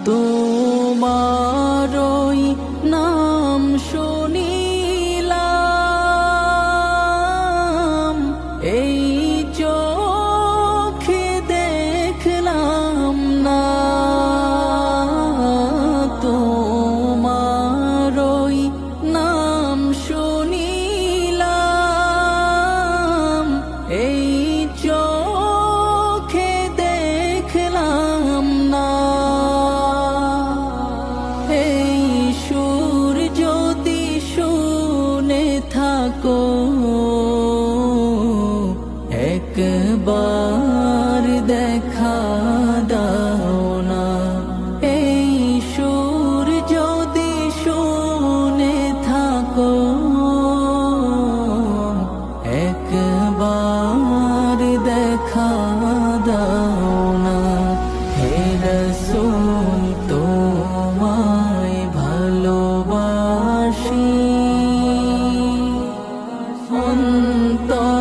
তোমারই নাম শুনিলাম, এই চোখে দেখলাম না। তোমারই নাম শুনিলাম, এই চোখে দেখলাম না। এই সুর যদি শুনে থাকো, একবার দেখা দাও না। এই সুর যদি শুনে থাকো, একবার দেখা দাও না। হে রাসূল তোমায় ভালোবাসি, অন্তর